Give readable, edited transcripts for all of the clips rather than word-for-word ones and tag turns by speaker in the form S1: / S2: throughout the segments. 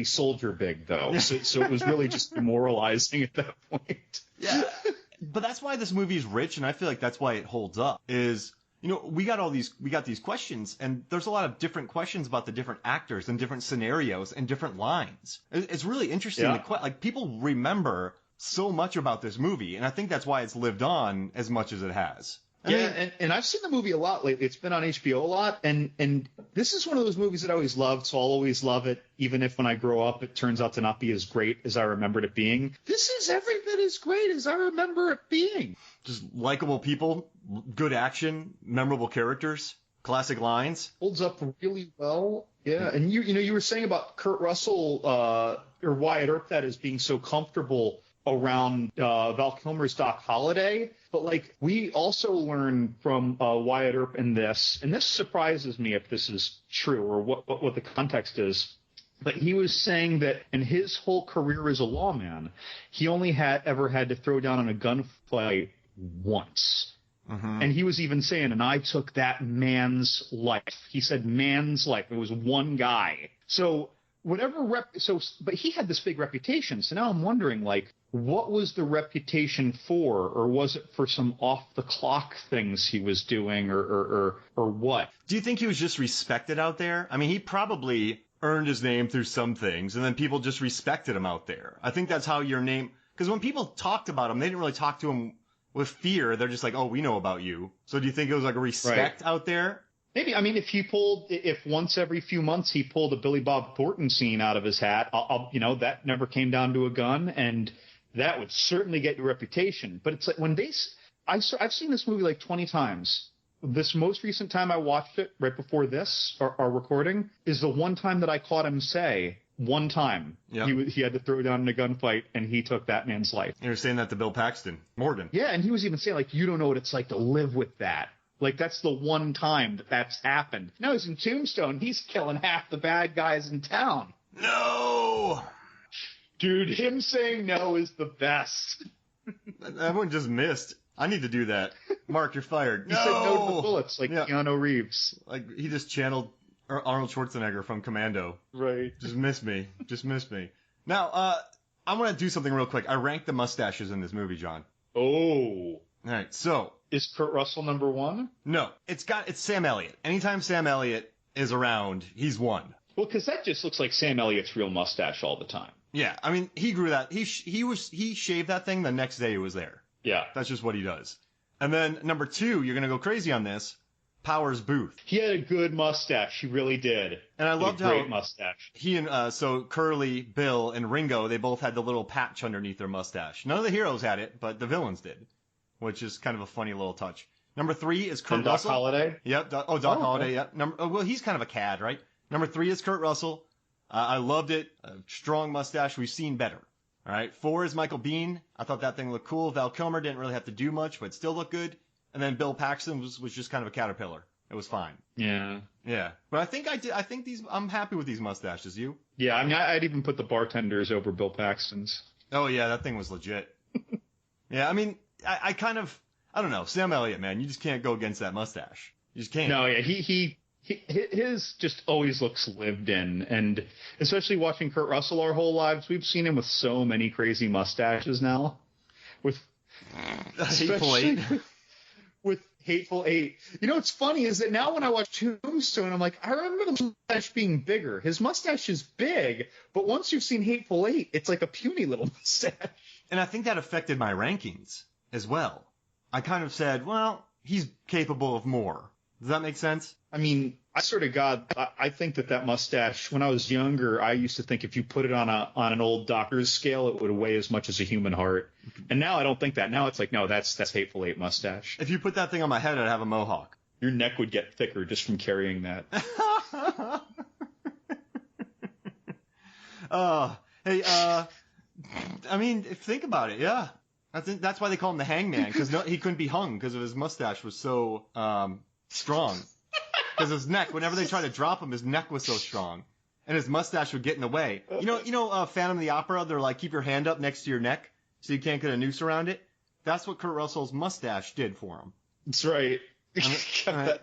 S1: soldier big, though. So it was really just demoralizing at that point.
S2: Yeah. But that's why this movie is rich, and I feel like that's why it holds up, is, we got these questions, and there's a lot of different questions about the different actors and different scenarios and different lines. It's really interesting.
S1: Yeah.
S2: People remember so much about this movie, and I think that's why it's lived on as much as it has.
S1: And I've seen the movie a lot lately. It's been on HBO a lot, and this is one of those movies that I always loved, so I'll always love it, even if when I grow up it turns out to not be as great as I remembered it being. This is every bit as great as I remember it being.
S2: Just likable people, good action, memorable characters, classic lines.
S1: Holds up really well. Yeah, and you were saying about Kurt Russell or Wyatt Earp, that is, being so comfortable around Val Kilmer's Doc Holliday, but we also learn from Wyatt Earp in this, and this surprises me if this is true or what the context is, but he was saying that in his whole career as a lawman, he only ever had to throw down in a gunfight once.
S2: Mm-hmm.
S1: And he was even saying, and I took that man's life. He said man's life. It was one guy. So but he had this big reputation. So now I'm wondering, what was the reputation for, or was it for some off-the-clock things he was doing, or what?
S2: Do you think he was just respected out there? I mean, he probably earned his name through some things, and then people just respected him out there. I think that's how your name... Because when people talked about him, they didn't really talk to him with fear. They're just like, oh, we know about you. So do you think it was a respect out there?
S1: Maybe. I mean, if once every few months he pulled a Billy Bob Thornton scene out of his hat, that never came down to a gun, and that would certainly get your reputation. But it's like when I've seen this movie 20 times. This most recent time I watched it, right before this, our recording, is the one time that I caught him say, one time, he had to throw down in a gunfight, and he took that man's life.
S2: You were saying that to Bill Paxton, Morgan.
S1: Yeah, and he was even saying, you don't know what it's like to live with that. That's the one time that's happened. Now he's in Tombstone. He's killing half the bad guys in town.
S2: No!
S1: Dude, him saying no is the best.
S2: Everyone just missed. I need to do that. Mark, you're fired.
S1: He said no to the bullets, Keanu Reeves.
S2: He just channeled Arnold Schwarzenegger from Commando.
S1: Right.
S2: Just missed me. Now, I want to do something real quick. I ranked the mustaches in this movie, John.
S1: Oh.
S2: All right, so...
S1: Is Kurt Russell number one?
S2: No, it's Sam Elliott. Anytime Sam Elliott is around, he's one.
S1: Well, because that just looks like Sam Elliott's real mustache all the time.
S2: Yeah, I mean, he grew that. He shaved that thing the next day it was there.
S1: Yeah.
S2: That's just what he does. And then number two, you're going to go crazy on this, Powers Booth.
S1: He had a good mustache. He really did.
S2: And I loved how
S1: great mustache.
S2: He and so Curly, Bill, and Ringo, they both had the little patch underneath their mustache. None of the heroes had it, but the villains did, which is kind of a funny little touch. Number three is Kurt Russell.
S1: Doc Holliday?
S2: Yep. Doc Holliday, yep. Well, he's kind of a cad, right? Number three is Kurt Russell. I loved it. A strong mustache. We've seen better. All right. 4 is Michael Biehn. I thought that thing looked cool. Val Kilmer didn't really have to do much, but still looked good. And then Bill Paxton was just kind of a caterpillar. It was fine.
S1: Yeah.
S2: Yeah. But I think I'm happy with these mustaches. You?
S1: Yeah. I mean, I'd even put the bartenders over Bill Paxton's.
S2: Oh, yeah. That thing was legit. Yeah. I mean, I don't know. Sam Elliott, man, you just can't go against that mustache. You just can't.
S1: No, yeah. His just always looks lived in, and especially watching Kurt Russell our whole lives, we've seen him with so many crazy mustaches now. With
S2: Hateful Eight.
S1: With Hateful Eight. You know what's funny is that now when I watch Tombstone, I'm like, I remember the mustache being bigger. His mustache is big, but once you've seen Hateful Eight, it's like a puny little mustache.
S2: And I think that affected my rankings as well. I kind of said, well, he's capable of more. Does that make sense?
S1: I mean, I swear to God, I think that mustache, when I was younger, I used to think if you put it on an old doctor's scale, it would weigh as much as a human heart. And now I don't think that. Now it's like, no, that's Hateful Eight mustache.
S2: If you put that thing on my head, I'd have a mohawk.
S1: Your neck would get thicker just from carrying that.
S2: Hey, I mean, think about it, yeah. I think that's why they call him the Hangman, because he couldn't be hung because of his mustache was so strong. Because his neck, whenever they tried to drop him, his neck was so strong, and his mustache would get in the way. You know, Phantom of the Opera. They're like, keep your hand up next to your neck so you can't get a noose around it. That's what Kurt Russell's mustache did for him.
S1: That's right.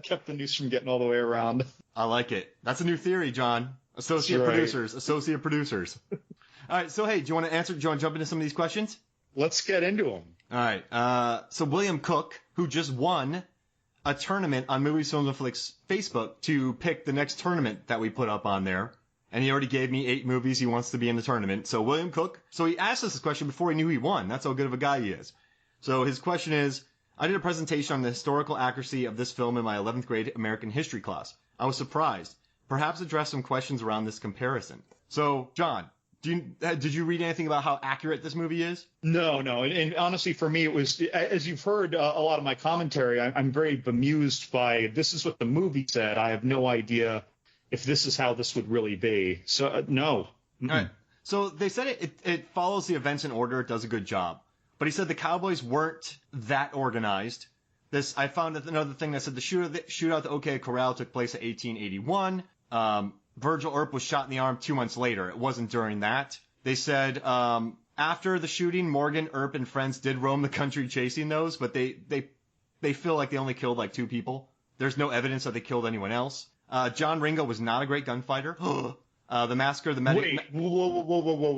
S1: Kept the noose from getting all the way around.
S2: I like it. That's a new theory, John. Associate producers. All right, so hey, do you want to jump into some of these questions?
S1: Let's get into them.
S2: All right, so William Cook, who just won a tournament on Movies, Films, and Flicks Facebook to pick the next tournament that we put up on there. And he already gave me 8 movies he wants to be in the tournament. So William Cook, so he asked us this question before he knew he won. That's how good of a guy he is. So his question is, I did a presentation on the historical accuracy of this film in my 11th grade American history class. I was surprised. Perhaps address some questions around this comparison. So, John, did you read anything about how accurate this movie is?
S1: No. And honestly, for me, it was, as you've heard a lot of my commentary, I'm very bemused by this is what the movie said. I have no idea if this is how this would really be. So, no.
S2: Mm-mm. All right. So they said it follows the events in order. It does a good job. But he said the Cowboys weren't that organized. I found another thing that said the shootout at the OK Corral took place in 1881. Virgil Earp was shot in the arm 2 months later. It wasn't during that. They said after the shooting, Morgan, Earp, and friends did roam the country chasing those, but they feel like they only killed like 2 people. There's no evidence that they killed anyone else. John Ringo was not a great gunfighter. The Massacre of the Medic.
S1: Wait, whoa.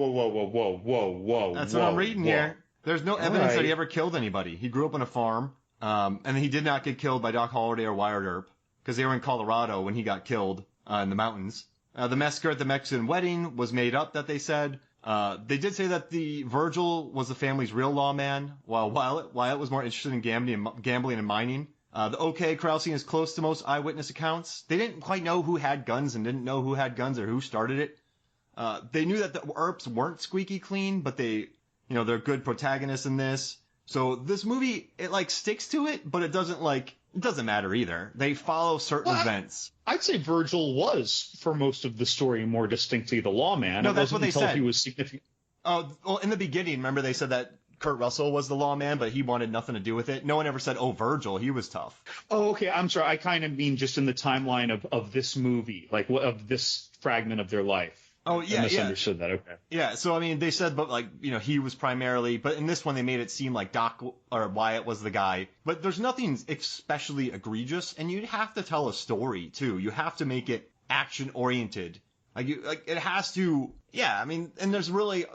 S2: That's what I'm reading here. There's no evidence that he ever killed anybody. He grew up on a farm, and he did not get killed by Doc Holliday or Wyatt Earp, because they were in Colorado when he got killed in the mountains. The Massacre at the Mexican Wedding was made up, that they said. They did say that the Virgil was the family's real lawman, while Wyatt was more interested in gambling and mining. The OK Corral scene is close to most eyewitness accounts. They didn't quite know who had guns and didn't know who had guns or who started it. They knew that the Earps weren't squeaky clean, but they're good protagonists in this. So this movie, it sticks to it, but it doesn't matter either. They follow certain events.
S1: I'd say Virgil was, for most of the story, more distinctly the lawman.
S2: No, that's what they said.
S1: He was significant.
S2: Well, in the beginning, remember they said that Kurt Russell was the lawman, but he wanted nothing to do with it. No one ever said, Virgil, he was tough.
S1: Oh, okay. I'm sorry. I kind of mean just in the timeline of this movie, of this fragment of their life.
S2: Oh, yeah,
S1: I misunderstood that. Okay.
S2: Yeah, so, they said, but, he was primarily, but in this one they made it seem like Doc or Wyatt was the guy. But there's nothing especially egregious, and you'd have to tell a story, too. You have to make it action-oriented. It has to, and there's really,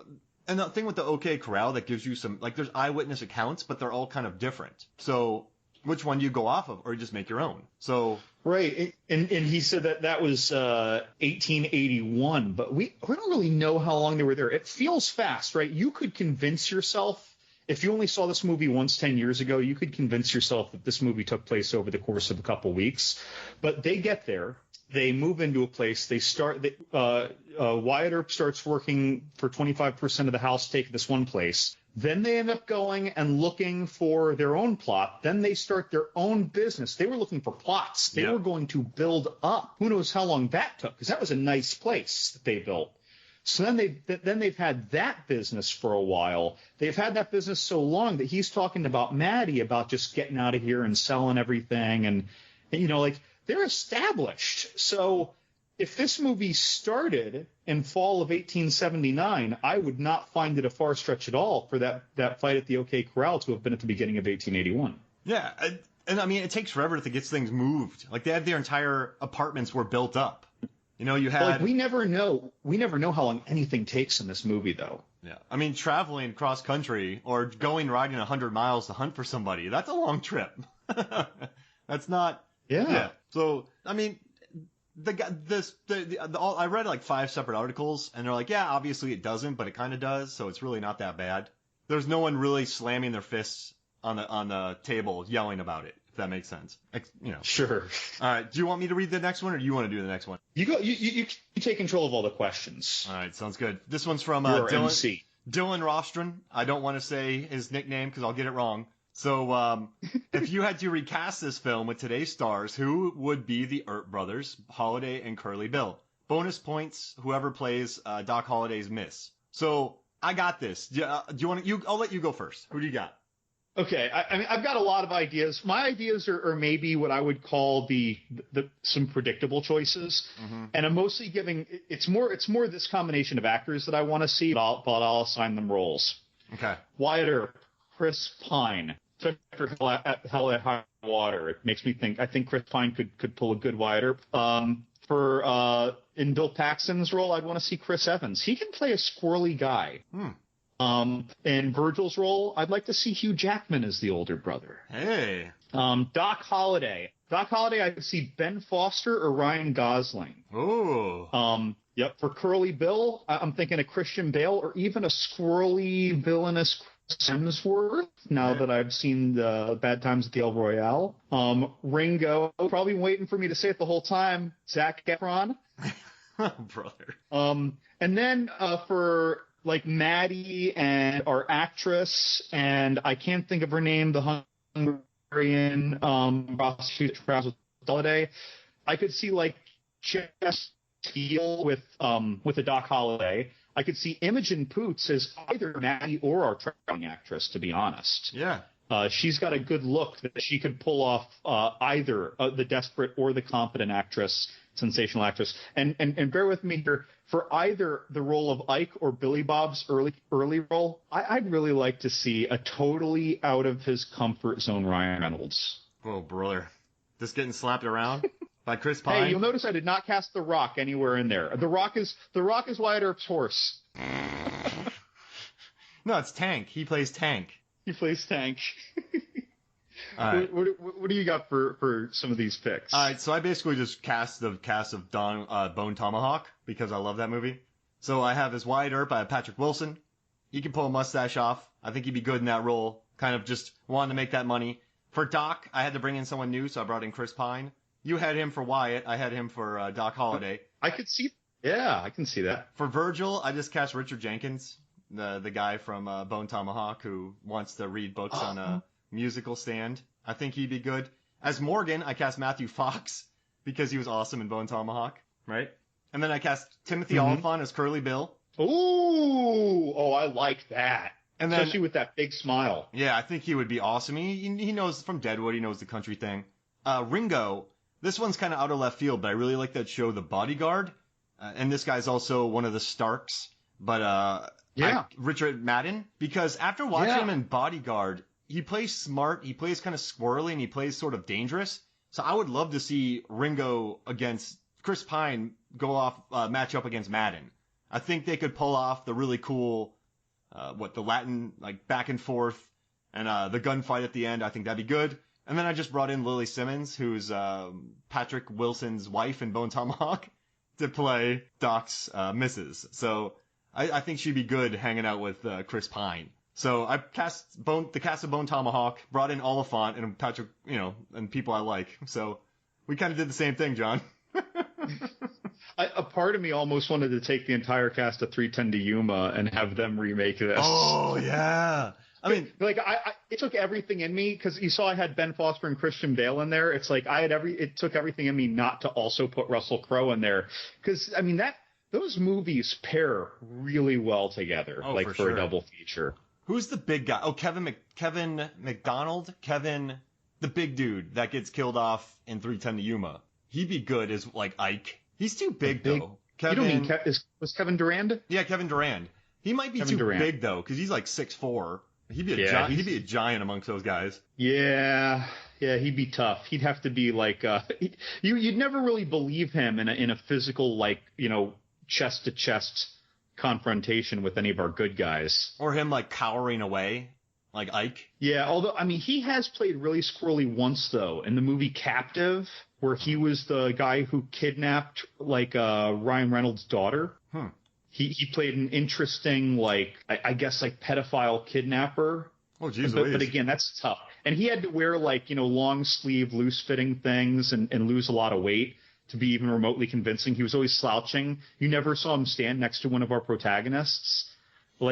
S2: and the thing with the OK Corral that gives you some, there's eyewitness accounts, but they're all kind of different. So, which one do you go off of, or you just make your own? So...
S1: Right, and he said that was 1881, but we don't really know how long they were there. It feels fast, right? You could convince yourself, if you only saw this movie once 10 years ago, you could convince yourself that this movie took place over the course of a couple weeks. But they get there, they move into a place, they start, Wyatt Earp starts working for 25% of the house take this one place. Then they end up going and looking for their own plot. Then they start their own business. They were looking for plots. They were going to build up. Who knows how long that took, because that was a nice place that they built. So then they've had that business for a while. They've had that business so long that he's talking about Maddie about just getting out of here and selling everything. And they're established. So if this movie started in fall of 1879, I would not find it a far stretch at all for that fight at the OK Corral to have been at the beginning of 1881.
S2: Yeah, and it takes forever to get things moved. They had their entire apartments were built up. You had...
S1: we never know how long anything takes in this movie, though.
S2: Yeah, traveling cross country or riding 100 miles to hunt for somebody, that's a long trip. That's not...
S1: Yeah.
S2: So, I read 5 separate articles, and they're like, yeah, obviously it doesn't, but it kind of does, so it's really not that bad. There's no one really slamming their fists on the table yelling about it, if that makes sense.
S1: Sure.
S2: All right, do you want me to read the next one, or do you want to do the next one?
S1: You go. You take control of all the questions.
S2: All right, sounds good. This one's from
S1: Dylan
S2: Rostron. I don't want to say his nickname because I'll get it wrong. So, if you had to recast this film with today's stars, who would be the Earp brothers, Holiday and Curly Bill? Bonus points, whoever plays Doc Holliday's miss. So, I got this. Do you want to? I'll let you go first. Who do you got?
S1: Okay, I've got a lot of ideas. My ideas are maybe what I would call the some predictable choices, and I'm mostly giving. It's more this combination of actors that I want to see, but I'll assign them roles.
S2: Okay.
S1: Wyatt Earp, Chris Pine. For Hell at High Water. It makes me think. I think Chris Pine could pull a good Wyatt Earp. In Bill Paxton's role, I'd want to see Chris Evans. He can play a squirrely guy. In Virgil's role, I'd like to see Hugh Jackman as the older brother.
S2: Hey.
S1: Doc Holliday. I could see Ben Foster or Ryan Gosling.
S2: Ooh.
S1: Yep. For Curly Bill, I'm thinking of Christian Bale or even a squirrely, villainous Chris Hemsworth. Now that I've seen the Bad Times at the El Royale. Ringo, probably waiting for me to say it the whole time. Zac Efron.
S2: Oh, brother.
S1: And then for like Maddie and our actress, and I can't think of her name, the Hungarian prostitute that travels with Holiday. I could see like Jess Steele with a Doc Holliday. I could see Imogen Poots as either Maddie or our traveling actress, to be honest.
S2: Yeah.
S1: She's got a good look that she could pull off either the desperate or the confident actress, sensational actress. And bear with me here, for either the role of Ike or Billy Bob's early role, I'd really like to see a totally out of his comfort zone Ryan Reynolds.
S2: Oh, brother. Just getting slapped around by Chris Pine?
S1: Hey, you'll notice I did not cast The Rock anywhere in there. The Rock is Wyatt Earp's horse.
S2: No, it's Tank. He plays Tank.
S1: He plays Tank.
S2: All right.
S1: What do you got for some of these picks?
S2: All right, so I basically just cast the cast of Bone Tomahawk because I love that movie. So I have as Wyatt Earp, I have Patrick Wilson. He can pull a mustache off. I think he'd be good in that role. Kind of just wanting to make that money. For Doc, I had to bring in someone new, so I brought in Chris Pine. You had him for Wyatt. I had him for Doc Holliday.
S1: I could see. Yeah, I can see that.
S2: For Virgil, I just cast Richard Jenkins, the guy from Bone Tomahawk who wants to read books on a musical stand. I think he'd be good. As Morgan, I cast Matthew Fox because he was awesome in Bone Tomahawk, right? And then I cast Timothy Olyphant as Curly Bill.
S1: Ooh, I like that.
S2: And then,
S1: especially with that big smile.
S2: Yeah, I think he would be awesome. He knows from Deadwood. He knows the country thing. Ringo, this one's kind of out of left field, but I really like that show, The Bodyguard. And this guy's also one of the Starks. But Richard Madden, because after watching him in Bodyguard, he plays smart, he plays kind of squirrely, and he plays sort of dangerous. So I would love to see Ringo against Chris Pine match up against Madden. I think they could pull off the really cool, the Latin, like back and forth, and the gunfight at the end. I think that'd be good. And then I just brought in Lily Simmons, who's Patrick Wilson's wife in Bone Tomahawk, to play Doc's missus. So I think she'd be good hanging out with Chris Pine. So I cast the cast of Bone Tomahawk, brought in Oliphant and Patrick, and people I like. So we kind of did the same thing, John.
S1: A part of me almost wanted to take the entire cast of 3:10 to Yuma and have them remake this.
S2: Oh yeah. I mean,
S1: like it took everything in me because you saw I had Ben Foster and Christian Bale in there. It's like it took everything in me not to also put Russell Crowe in there because I mean those movies pair really well together, for a double feature.
S2: Who's the big guy? Oh, Kevin McDonald, the big dude that gets killed off in 3:10 to Yuma. He'd be good as like Ike. He's too big though.
S1: Kevin, you don't mean was Kevin Durand?
S2: Yeah, Kevin Durand. He might be too big though because he's like 6'4". He'd be a giant amongst those guys.
S1: Yeah, he'd be tough. He'd have to be like you'd never really believe him in a physical chest to chest confrontation with any of our good guys.
S2: Or him like cowering away like Ike.
S1: Yeah, although I mean he has played really squirrely once though in the movie Captive, where he was the guy who kidnapped Ryan Reynolds' daughter. He played an interesting, I guess, pedophile kidnapper.
S2: Oh, geez.
S1: But again, that's tough. And he had to wear, long sleeve, loose fitting things and lose a lot of weight to be even remotely convincing. He was always slouching. You never saw him stand next to one of our protagonists.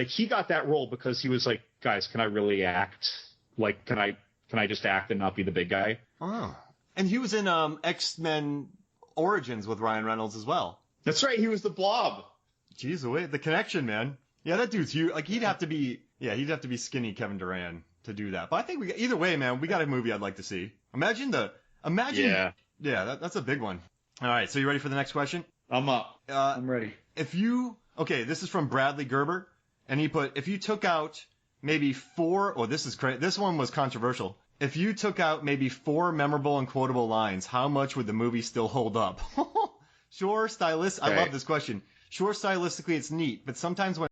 S1: He got that role because he was like, guys, can I really act? Can I just act and not be the big guy?
S2: Oh. And he was in X-Men Origins with Ryan Reynolds as well.
S1: That's right. He was the Blob.
S2: Jeez, the connection, man. Yeah, that dude's huge. He'd have to be skinny Kevin Durand to do that. But I think either way, man, we got a movie I'd like to see. Imagine. Yeah, that's a big one. All right, so you ready for the next question?
S1: I'm up. I'm ready.
S2: This is from Bradley Gerber, and he put, if you took out maybe this one was controversial. If you took out maybe 4 memorable and quotable lines, how much would the movie still hold up? Sure, I
S1: Right.
S2: love this question. Sure, stylistically it's neat, but sometimes when